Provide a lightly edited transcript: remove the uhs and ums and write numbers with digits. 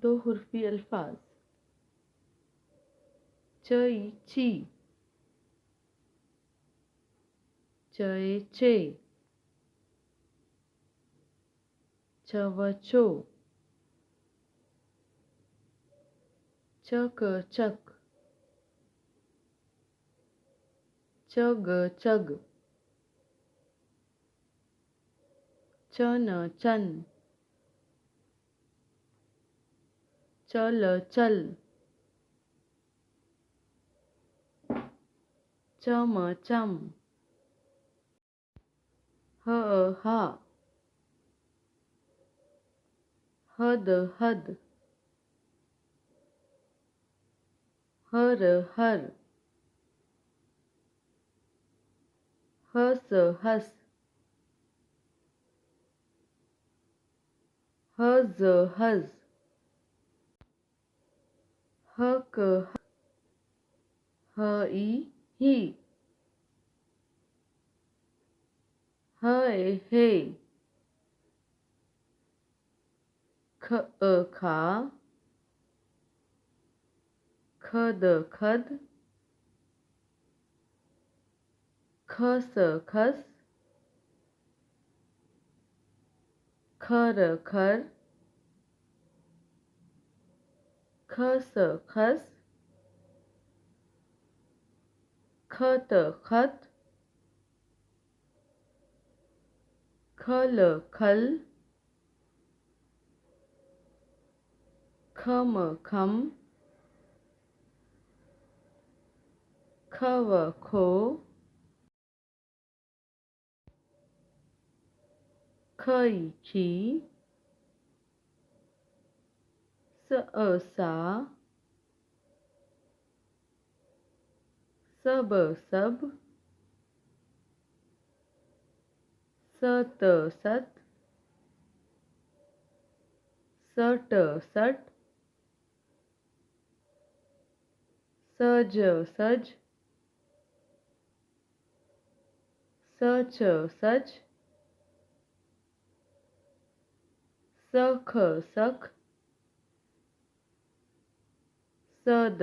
दो हुर्फी अल्फाज चई ची, चए चे, चवचो, चक, चग, चन, चल, चम, हा, हद, हर, हस, हज, हक, हई, ही, हे, खा, खद, खस, खर, खस, खत, खल, खम, खो, खी, सा, सब, सत, सट, सज, सच, सख, सद,